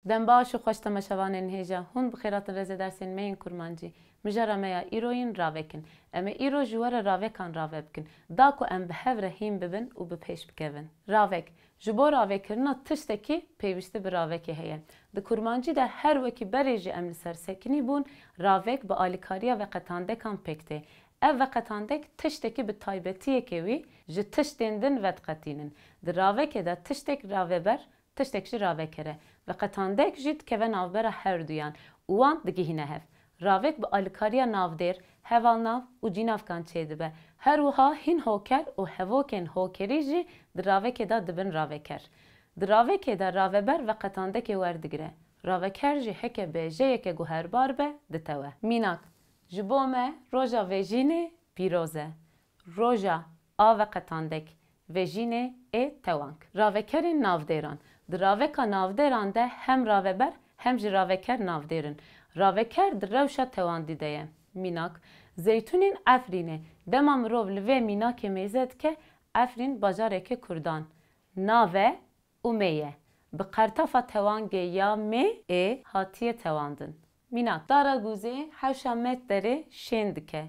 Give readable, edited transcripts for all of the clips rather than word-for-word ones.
Dem baş û xweş temaşevanên hêja hûn bi xêratin rêzê dersên me yên kurmancî. Mijara me ya îroyên ravekin. Em ê îro ji we re ravekan rave bikin. Da ku em bi hev re hîn bibin û bi pêş bikevin. Ravek. Ji bo ravekirina tiştekî pêwîstî bi ravekê heye. Di kurmancî de her wekî berê jî em li ser sekinî bûn, ravek bi alîkariya veqetandekan pêk tê. Ev veqetandek tiştekî bi taybetiyekê wî ji tiştên din vediqetînin. Di ravekê de tiştek raveber, tiştek jî ravekere. Veqetandek jî dikeve navbera her duyan û wan digihîne hev. Ravek bi alîkariya navdêr, hevalnav û cînavkan çêdibe. Her wiha hîn hoker û hevokên hokerî jî di ravekê de dibin raveker. Di ravekê de raveber veqetandekê werdigire. Raveker jî heke bêjeyeke guherbar be ditewe. Mînak. Ji bo me roja vêjînê pîroz e. Roja a veqetandek vêjînê ê tewank. Ravekerên navdêran. Di raveka navdêran de hem raveber hem jî raveker navdêrin. Raveker di rewşa tewandî de ye. Mînak. Zeytûnên Efrînê. Dema mirov li vê mînakê mêze dike, Efrîn bajareke Kurdan. Nave û mê ye. Bi qertafa tewangê ya mê ê hatiye tewandin. Mînak. Dara guzê hewşa met derê şên dike.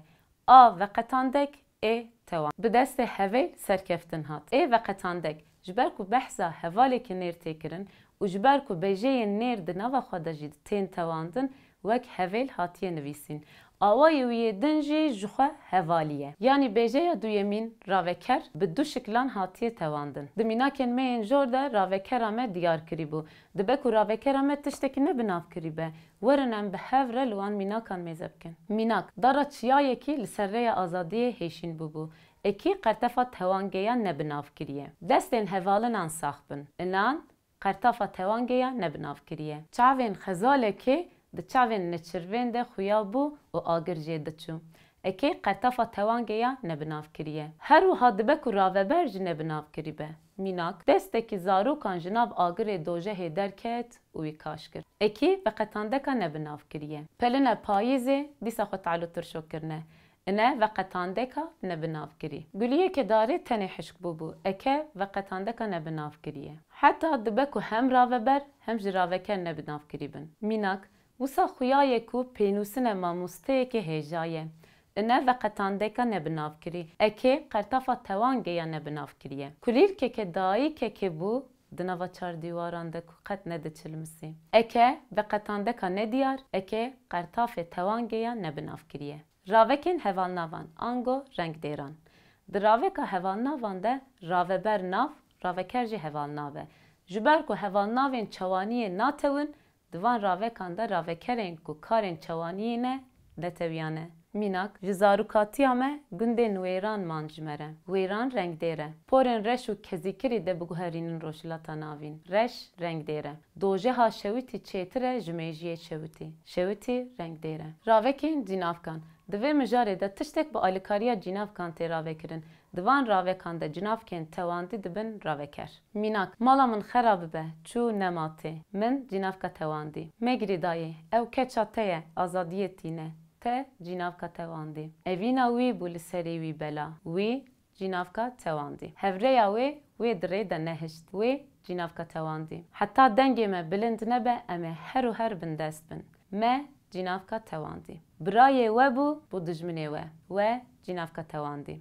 A veqetandek ê tewan. Bi destê hevêl serkeftin hat. Ê veqetandek. Ji ber ku behsa hevalekî nêr tê kirin û ji ber ku bêjeyên nêr di nava xwe de jî tên tewandin, wek hevêl hatiye nivîsîn. Awayê wî din jî ji xwe hevalî ye. Yanî bêjeya duyemîn raveker bi du şiklan hatiye tewandin. Di mînakên me yên jor de ravekera me diyar kirî bû. Dibe ku ravekera me tiştekî ne bi nav kirî be. Werin em bi hev re li wan mînakan mêze bikin. Mînak. Dara çiyayekî li ser rêya azadiyê hêşîn bûbû. Ekî qertefa tewangeya ne bi nav kiriye. Destên hevalinan sax bin. Inan qertefa tewangeya ne bi nav kiriye. Çavên xezalekê di çavên neçirvên de xuya bû û agir jê diçû. Ekê qertefa tewangeya ne bi nav kiriye. Her wiha dibe ku raveber jî ne bi nav kirî be. Mînak. Destekî zarokan ji nav agirê dojehê derket û wî kaş kir. Ekî veqetandeka ne bi nav kiriye. Peline payîzê dîsa xwe tealû tirşok kirine. Ine veqetandeka ne bi nav kirî. Guliyeke darê tenê hişk bûbû. Eke veqetandeka ne bi nav kiriye. Heta dibe ku hem raveber hem jî raveker ne bi nav kirî bin. Mînak. Wisa xuyayê ku pênûsine mamosteyekê hêja ye. Ine veqetandeka ne bi nav kirî. Ekê qertefa tewangeya ne bi nav kiriye. Kulîlkeke dayîkeke bû di nava çardîwaran de ku qet nediçilmisî. Eke veqetandeka ne diyar, eke qertafê tewangeya ne bi nav kiriye. Ravekên hevalnavan, ango rengdêran. Di raveka hevalnavan de raveber nav, raveker jî hevalnav e. Ji ber ku hevalnavên çawaniyê natewin, di van ravekan de ravekerên ku karên çawaniyê ne netewiyane. Mînak. Ji zarokatiya me gundên wêran man ji me re. Wêran rengdêr e. Porên reş û kezîkirî de biguherînin rojhilata navîn. Reş rengdêr e. Dojeha şewitî çêtir e ji mêjiyê şewitî. Şewitî rengdêr e. Ravekên cînavkan. Di vê mijarê de tiştek bi alîkariya cînavkan tê ravekirin. Di van ravekan de cînavkên tewandî dibin raveker. Mînak. Mala min xera bibe, çû nema tê. Min cînavka tewandî. Mêgirî dayê, ew keça te ye, azadiyê tîne. Te cînavka tewandî. Evîna wî bû li serê wî bela. Wî cînavka tewandî. Hevreya wê dirê de nehişt. Wê cînavka tewandî. Heta dengê me bilind nebe em ê her û her bin dest bin. Me cînavka tewandî. Birayê we bû dijminê we. We cînavka tewandî.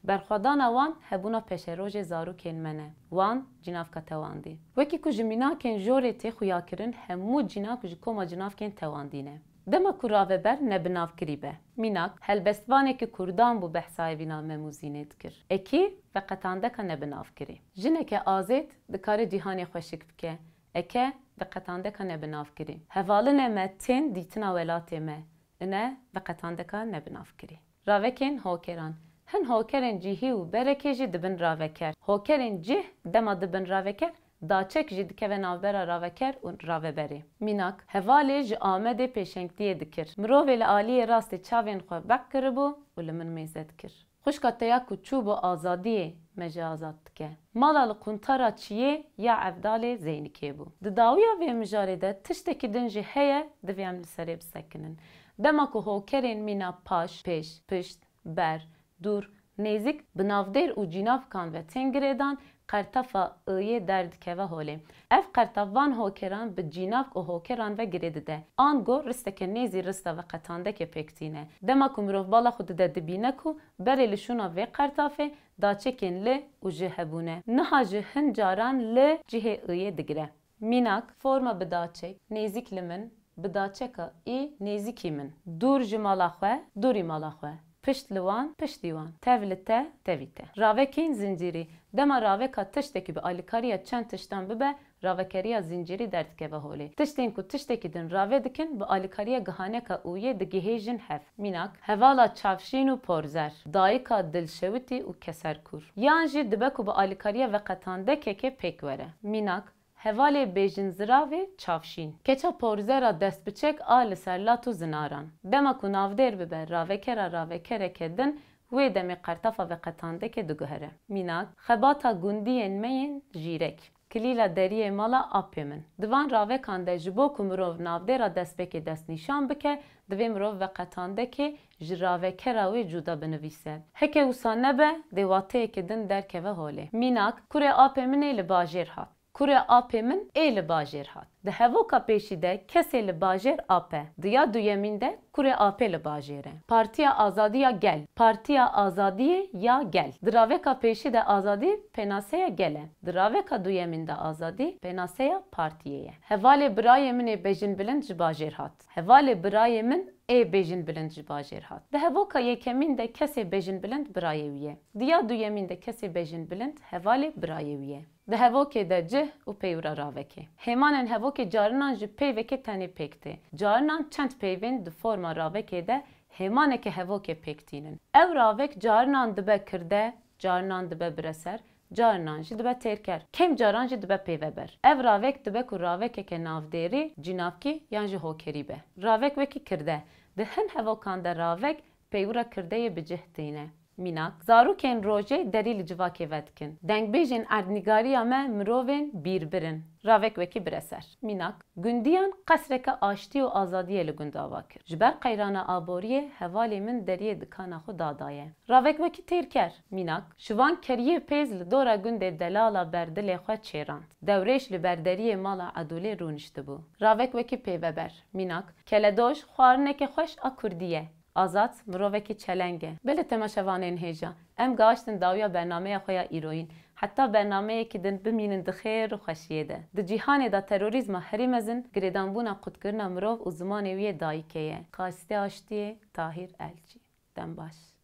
Berxwedana wan hebûna peşerojê zarokên me ne. Wan cînavka tewandî. Wekî ku ji mînakên jorê tê xuyakirin, hemû cînak ji koma cînavkên tewandî ne. Dema ku raveber ne bi nav kirî be. Mînak. Helbestvanekî Kurdan bû behsayê vî navmemûzînê dikir. Ekî veqetandeka ne bi nav kirî. Jineke azêt dikare cîhanê xweşik bike. Eke veqetandeka ne bi nav kirî. Hevalinê me tên dîtina welatê me. Ine veqetandeka ne bi nav kirî. Ravekên hokeran. Hin hokerên cihî û berekê jî dibin raveker. Hokerên cih dema dibin raveker, daçek jî dikeve navbera raveker û raveberê. Mînak. Hevalê ji Amedê pêşengtiyê dikir. Mirovê li aliyê rastê çavên xwe bek kiribû û li min mêze dikir. Xwişka te ya ku çû bo azadiyê me jî azad dike. Mala li quntara çiyê ya evdalê Zeynikê bû. Di dawiya vê mijarê de tiştekî din jî heye divê em li serê bisekinin. Dema ku hokerên mîna paş, pêş, pişt, ber, dûr, nêzik bi navdêr û cînavkan ve tên girêdan قرتفا ایه درد که و هوله. اف قرتفان هوکران به جیناف و هوکران و گریده. آنگو رستک نیزی رستا و قطانده که پکتینه. دما که مروف بالا خود ده دبینه کو بری لشونا و قرتافه دا چکن ل و جهبونه. نها جهن جاران ل جه ایه دگره. میناک فرما بداچک نزیک لمن بداچکا ای نزیکی من. دور جمالا خواه دوری مالا خواه. پشت لوان پشت دیوان تولته تویته راوکین زنجیری دما راوکا تشتکی به آلیکاریا چند تشتان ببه راوکاریا زنجیری درد که به هولی تشتین کو تشتکی دن راوه دکن به آلیکاریا گهانه که اویه دگیهیجن هف میناک هوالا چافشین و پرزر دایکا دلشوتی و کسر کور یانجی دبکو به آلیکاریا و قطانده که پیک وره میناک هوالی بیجن زراوی چافشین کچا پورزرا دست بچک آل سرلاتو زناران دما کو نافدر ببر راوکره کدن وی دمی قرطفا و قطانده که دگهره میناک خباتا گوندین مین جیرک کلیلا دریه مالا آپی من دوان راوکان ده جبو کو مروف نافدر دست بکی دست نیشان بکه دوی مروف و قطانده که جراوکره وی جودا بنویسه هکه وسانه به دیواته کدن در که و هوله میناک کوره آپی منه لباجر هات کوره آپی من ایل باجر هات. ده هوکا پیشی ده کسی لباجر آپه. دیا دویمین ده کوره آپی لباجره. پارتیا آزادی یا گل. پارتیا آزادی یا گل. دراوکا پیشی ده آزادی پناسه یا گله. دراوکا دویمین ده آزادی پناسه یا پارتیه. هوالی برای من بیجن بلند جباجر هات. هوالی برای من ای بیجن بلند جباجر هات. ده هوکا یکمین ده کسی بیجن بلند برایویه. دیا دویمین ده کسی بیجن بلند هوالی برایویه. ده هوکی ده جه و پیورا راوکی. همان هوکی جارنان جه پیوکی تنی پیکته. جارنان چند پیوین ده فرما راوکی ده همانه که هوکی پیکتینن. او راوک جارنان دبه کرده، جارنان دبه برسر، جارنان جه دبه تیر کر. کم جاران جه دبه پیوه بر. او راوک دبه که راوکی که نافدیری جنافکی یعنی جه هوکری به. راوک وکی کرده. ده هن هوکان ده راوک پیورا کرده بجهتینه. میناک زاروکن روژه دلیل جواکی ودکن. دنگ بیجن اردنگاری آمه مروین بیر برن. راوک وکی برسر. میناک گندیان قصرک آشتی و آزادیه لگنداوا کر. جبر قیران آبوریه حوالی من دریه دکانا خود دادایه. راوک وکی تیر کر. میناک شوان کریه پیز لدورا گند دلالا بردل خود چیراند. دوریش لبردریه مالا عدوله رونشته بو. راوک وکی پیوه بر. میناک کلدوش خوارنک خوش آکردیه. آزاد مروکی چلنگه. بله تماشاوان انهجا. ام گاشتن داویا برنامه خویا ایروین. حتی برنامه که دن بمینن دخیر و خشیه ده. د جهان دا تروریزم هری مزن گریدان بونا قدکرنا مروف و زمان وی دایکه. قاسته آشتیه تاهیر الچی. دم باش.